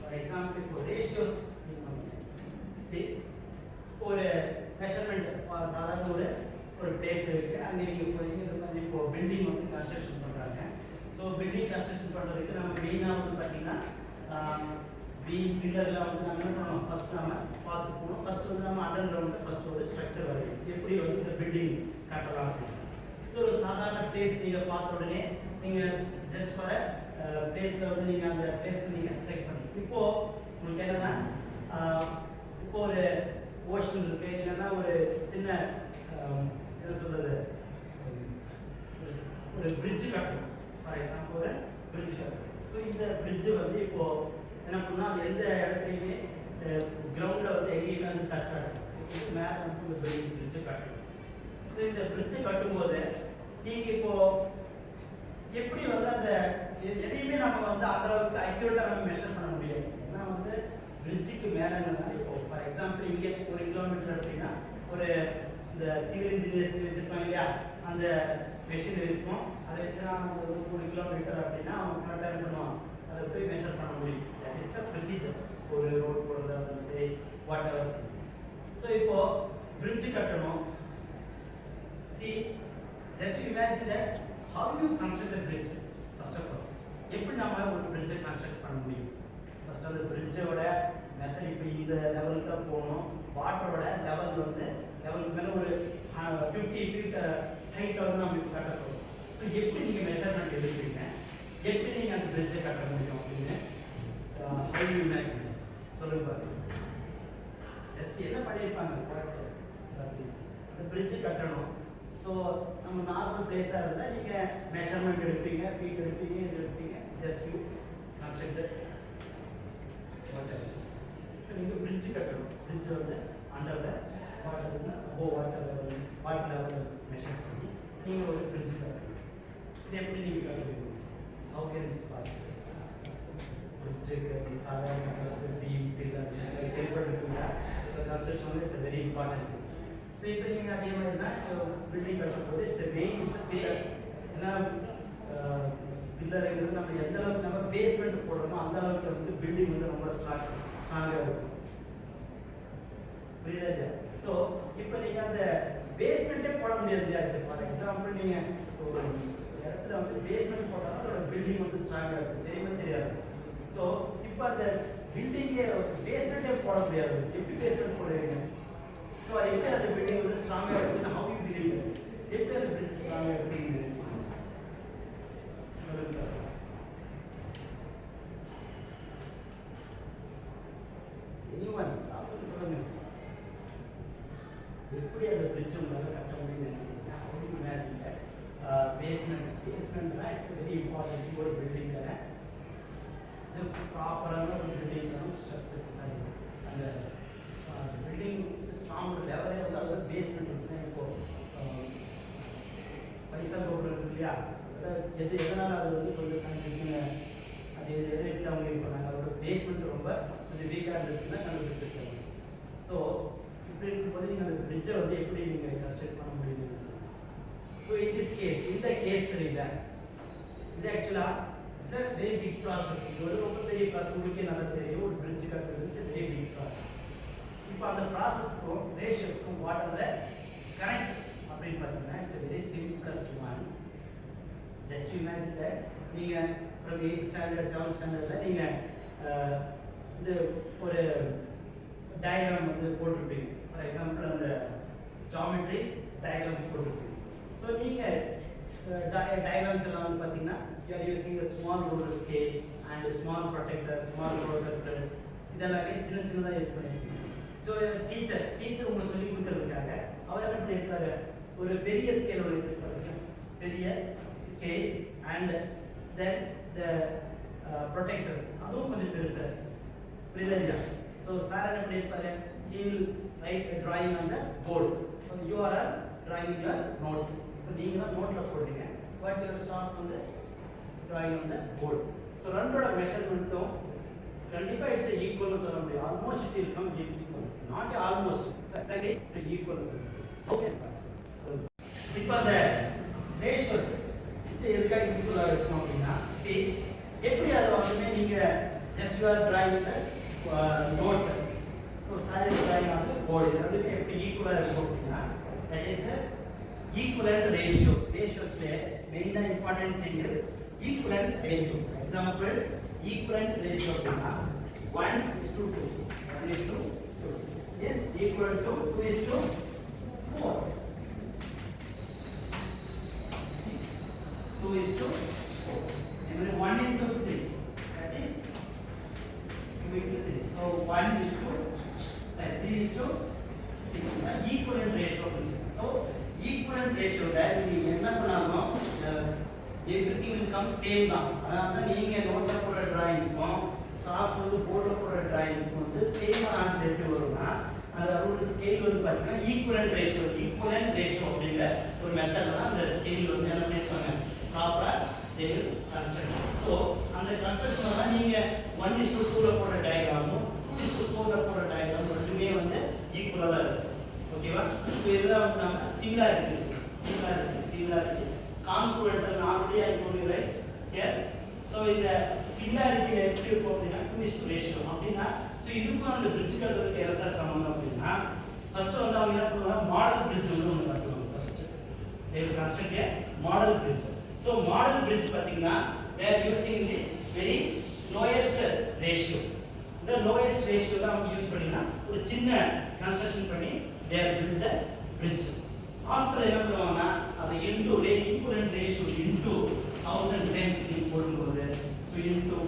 For example இப்போ ratios சரி ஒரு மெஷர்மெண்ட் சாதாரண ஒரு பிளேஸ் இருக்குது அங்கே நீங்கள் போய் இது மாதிரி இப்போ பில்டிங் வந்து கன்ஸ்ட்ரக்ஷன் பண்ணுறாங்க. ஸோ பில்டிங் கன்ஸ்ட்ரக்ஷன் பண்ணுறதுக்கு நம்ம மெயினாக வந்து பார்த்தீங்கன்னா பீம் பில்லரில் வந்து நம்ம என்ன பண்ணணும், ஃபஸ்ட் நம்ம பார்த்து போகணும். ஃபஸ்ட்டு வந்து நம்ம அண்டர் கிரவுண்டில் ஃபஸ்ட்டு ஒரு ஸ்ட்ரக்சர் வரையும் எப்படி வந்து இந்த பில்டிங் கட்டலாம் அப்படின்னு. ஸோ ஒரு சாதாரண பிளேஸ் நீங்கள் பார்த்த உடனே நீங்கள் ஜஸ்ட் ஃபார் பிளேஸில் வந்து நீங்கள் அந்த பிளேஸில் நீங்கள் செக் பண்ணி இப்போது உங்களுக்கு என்னென்னா இப்போ ஒரு ஓஷன் இருக்குது, இல்லைன்னா ஒரு சின்ன என்ன சொல்கிறது ஒரு பிரிட்ஜு கட்டணும். ஃபார் எக்ஸாம்பிள் ஒரு பிரிட்ஜ் கட்டணும். ஸோ இந்த பிரிட்ஜு வந்து இப்போது என்ன பண்ணால் அது எந்த இடத்துலையுமே கிரவுண்டில் வந்து எங்கேயுமே வந்து டச் ஆகும். மேலே வந்து இந்த பிரிட்ஜு கட்டணும். ஸோ இந்த பிரிட்ஜு கட்டும்போது நீங்கள் இப்போது எப்படி வந்து அந்த எதையுமே நம்ம வந்து அந்தளவுக்கு அக்யூரேட்டாக நம்ம மெஷர் பண்ண முடியாது. ஏன்னா வந்து பிரிட்ஜுக்கு மேலே இப்போ ஃபார் எக்ஸாம்பிள் இங்கே 1 கிலோமீட்டர் அப்படின்னா ஒரு இந்த சிவில் இன்ஜினியர்ஸ் வச்சுருப்பாங்க இல்லையா, அந்த மெஷின் இருக்கும். அதை வச்சுனா அந்த 1 கிலோமீட்டர் அப்படின்னா அவங்க கரெக்டாக என்ன பண்ணுவான், அதை போய் மெஷர் பண்ண முடியும். That is the procedure. ஒரு ரோட் போடுறதா இருந்தாலும் சரி, வாட் எவர் திங்ஸ். ஸோ இப்போது பிரிட்ஜு கட்டணும். See just imagine that how you construct the bridge. First of all எப்படி நம்ம ஒரு பிரிட்ஜை கன்ஸ்ட்ரக்ட் பண்ண முடியும்? ஃபர்ஸ்ட் அந்த பிரிட்ஜோட மெத்தட் இப்போ இந்த லெவலுக்கு தான் போகணும். வாட்டரோட லெவல் வந்து லெவலுக்கு மேலே ஒரு 50 ஃபீட் ஹைட்டில் வந்து நம்ம இப்போ கட்ட போகிறோம். ஸோ எப்படி நீங்கள் மெஷர்மெண்ட் எடுக்கிறீங்க, எப்படி நீங்கள் அந்த பிரிட்ஜை கட்ட முடியும் அப்படின்னு ஹவ் யூ இமேஜின் சொல்லுங்க பார்த்து. ஜஸ்ட் என்ன பண்ணியிருப்பாங்க, அந்த பிரிட்ஜு கட்டணும். ஸோ நம்ம நார்மல் பிளேஸாக இருந்தால் நீங்கள் மெஷர்மெண்ட் எடுப்பீங்க, ஃபீட் எடுப்பீங்க, இது எடுப்பீங்க. Just you construct water. இப்போ நீங்கள் பிரிட்ஜு கட்டணும். பிரிட்ஜ் வந்து அண்டரில் வாட்டர் வாட்டர் லெவல் மெஷர் பண்ணி நீங்கள் ஒரு பிரிட்ஜு கட்டணும். இது எப்படி நீங்கள் கட்டுவீங்க? How can it's possible? பிரிட்ஜுக்கு சாதாரண பீம் பில்லர் கேள்விப்பட்டிருக்கீங்க. So construction is very important. So இப்போ நீங்கள் அதே மாதிரி தான் பில்டிங் கட்டும்போது it's main is the pillar. ஏன்னா பில்லருங்கிறது நம்ம எந்த அளவுக்கு நம்ம பேஸ்மெண்ட் போடுறோமோ அந்த அளவுக்கு வந்து பில்டிங் வந்து ரொம்ப ஸ்ட்ராங்காக இருக்கும். புரியுதா இல்லையா? ஸோ இப்போ நீங்கள் அந்த பேஸ்மெண்ட்டே போட முடியாது இல்லையா? சார் ஃபார் எக்ஸாம்பிள் நீங்கள் ஒரு இடத்துல வந்து பேஸ்மெண்ட் போட்டால் தான் அதோட பில்டிங் வந்து ஸ்ட்ராங்காக இருக்கும். தெரியுமா தெரியாது? ஸோ இப்போ அந்த பில்டிங்கே பேஸ்மெண்ட்டே போட முடியாது. எப்படி பேஸ்மெண்ட் போடுவீங்க? ஸோ எப்படி அந்த பில்டிங் வந்து ஸ்ட்ராங்காக இருக்குன்னு ஹவ் யூ பிலீவ்? எப்படி அந்த பில்டிங் ஸ்ட்ராங்காக இருக்குன்னு சொல்லுங்க. எனிவன் யாரும் சொல்லுங்க. எப்படி அந்த பிரிட்ஜ் உங்களால் கட்ட முடியும்னு நினைக்கிறீங்க? How you imagine that? பேஸ்மெண்ட்னா இட்ஸ் வெரி இம்பார்ட்டன்ட் ஒரு பில்டிங்கில். ப்ராப்பரான ஒரு பில்டிங்கான ஸ்ட்ரக்சர் டிசைன். அந்த பில்டிங் ஸ்ட்ராங் லெவலே வந்து அதோட பேஸ்மெண்ட் இருக்குன்னா இப்போது பைசா கோபுரம் இருக்கு இல்லையா, எதனால் அது வந்து கொஞ்சம் சயின்டிஃபிக்காக அது எதை வச்சு அவங்க இது பண்ணாங்க, அதோட பேஸ்மெண்ட் ரொம்ப கொஞ்சம் வீக்காக இருந்துச்சுன்னா கண்டுபிடிச்சிருக்காங்க. ஸோ இப்படி இருக்கும்போது நீங்கள் அந்த பிரிட்ஜை வந்து எப்படி நீங்கள் கன்ஸ்ட்ரக்ட் பண்ண முடியும்? ஸோ இன் திஸ் கேஸ், இந்த கேஸ் ஸ்டடியில் இது ஆக்சுவலாக it's a very big process. இது ஒரு ரொம்ப பெரிய ப்ராசஸ். உங்களுக்கே நல்லா தெரியும், ஒரு பிரிட்ஜ் கட்டுறது இட்ஸ் வெரி பிக் ப்ராசஸ். இப்போ அந்த ப்ராசஸ்க்கும் ரேஷியோஸ்க்கும் வாட் ஆர் த கனெக்ட் அப்படின்னு பார்த்தீங்கன்னா it's very simplest one. Just imagine that நீங்கள் ஃப்ரம் 8th ஸ்டாண்டர்ட் 7th ஸ்டாண்டர்டில் நீங்கள் இது ஒரு டயக்ராம் வந்து போட்டிருப்பீங்க. ஃபார் எக்ஸாம்பிள் அந்த ஜாமெட்ரி டயக்ராம் போட்டிருப்பீங்க. ஸோ நீங்கள் டயக்ராம்ஸ் எல்லாம் வந்து பார்த்தீங்கன்னா you are using the small ruler scale and small protractor, small row circle, இதெல்லாமே சின்ன சின்னதாக யூஸ் பண்ணியிருக்கீங்க. ஸோ டீச்சர் உங்களுக்கு சொல்லி கொடுக்கறதுக்காக அவர் என்ன பண்ணியிருக்காரு, ஒரு பெரிய ஸ்கேல் ஒன்று வச்சுருப்பாரு. பெரிய scale and then the protector, அதுவும் கொஞ்சம் பெருசாக புரியுதா இல்லையா? ஸோ சார் என்ன பண்ணியிருப்பாரு, he will write a drawing on the board. So you are drawing in your note. இப்போ நீங்கள் தான் நோட்டில் போடுறீங்க, பட் யுவர் ஸ்டாஃப் வந்து drawing on the board. So ரெண்டோட மெஷர்மெண்ட்டும் கண்டிப்பாக இட்ஸ் ஈக்குவல்னு சொல்ல முடியும். Almost it will come equal, not almost, exactly equal சொல்ல முடியும். Okay sir. ஸோ இப்போ அந்த ரேஷியோஸ் இது எதுக்காக ஈக்குவலாக இருக்கும் அப்படின்னா, சரி எப்படி அதை வந்து நீங்கள் just you are drawing the note. So side is drawing on the board. If equal that is equivalent ratios. Ratios main important thing is equivalent ratio. Example, equivalent ratio 1 is to 2. 1 is to 2 is equal to 2 is to 4. 2 is to 4. And 1 into 3, that is 2 into 3. So 1 is to 3 is to 6. Equivalent ratio. So equivalent ratio that we என்ன பண்ணாலும் everything will come same தான். அதாவது நீங்க நோட்ல போற டிராயிங்க்கும் stars வந்து போர்ட்ல போற டிராயிங்க்கும் வந்து சேம் ஆன்சர் எப்படி வரும்னா அதோட ஸ்கேல் வந்து பாத்தீங்கன்னா ஈக்குவலன்ட் ரேஷியோ அப்படிங்கிற ஒரு மெத்தட்ல தான் அந்த ஸ்கேல் வந்து என்ன பண்ணிருப்பாங்க ப்ராப்பரா they will construct. So அந்த கன்ஸ்ட்ரக்ஷன்ல நீங்க 1:2 ல போற டயகிராமும் 2:4 ல போற டயகிராம் ரெண்டுமே வந்து ஈக்குவலா தான் இருக்கும். ஓகேவா? சோ இதெல்லாம் வந்து நம்ம similarity congruent already I told you right here. So இந்த similarity எப்படி இருக்கும் அப்படினா 2:1 ratio அப்படினா சோ இதுக்கும் அந்த bridge கட்டுறதுக்கு என்ன சார் சம்பந்தம் அப்படினா ஃபர்ஸ்ட் வந்து அவங்க என்ன பண்ணுவாங்க மாடல் bridge வந்து ஒன்னு கட்டுவாங்க first they will construct a model bridge. So model bridge பாத்தீங்கன்னா they are using the very lowest ratio. The lowest ratio தான் அவங்க யூஸ் பண்ணினா ஒரு சின்ன கன்ஸ்ட்ரக்ஷன் பண்ணி they are build the bridge. After என்ன பண்ணுவாங்கன்னா அது into equivalent ratio into 1000 times நீ போடும்போது so into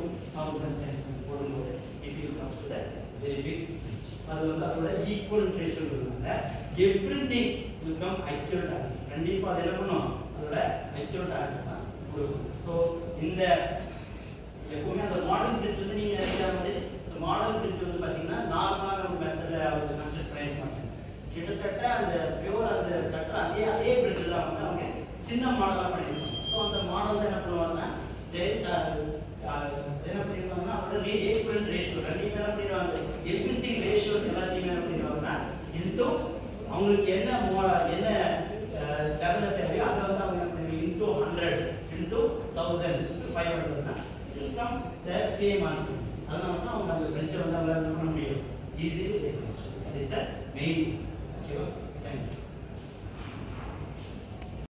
1000 times நீ போடும்போது it will comes to the very big bridge. அது வந்து அதோட equivalent ratio சொல்றாங்க everything will come accurate answer. கண்டிப்பா அது என்ன பண்ணும் அதோட accurate answer தான் கொடுக்கும். So இந்த எப்பவுமே அந்த மாடல் bridge வந்து நீங்க நினைக்கிற மாதிரி மாடல் bridge வந்து பாத்தீங்கன்னா நார்மலான ஒரு மெத்தட்ல அவங்க கன்ஸ்ட்ரக்ட் பண்ணிருப்பாங்க. கிட்டத்தட்ட அந்த பியூர் அந்த கட்டற அதே bridge தான் வந்து அவங்க சின்ன மாடலா பண்ணிருப்பாங்க. சோ அந்த மாடல் என்ன பண்ணுவாங்கன்னா என்ன பண்ணிருப்பாங்கன்னா அதோட ஈக்குவலன்ட் ரேஷியோ ரெண்டுமே என்ன பண்ணிடுவாங்க எவ்ரிதிங் ரேஷியோஸ் எல்லாத்தையுமே என்ன பண்ணிடுவாங்கன்னா இன்டு அவங்களுக்கு என்ன லெவல்ல தேவையோ அதை வந்து அவங்க என்ன பண்ணுவாங்க இன்டு 100 இன்டு 1000 இன்டு 500 னா will come the same answer. அதனால தான் அவங்க அந்த bridge வந்து அவங்களால பண்ண முடியும் easily they construct. That is the main reason. Okay.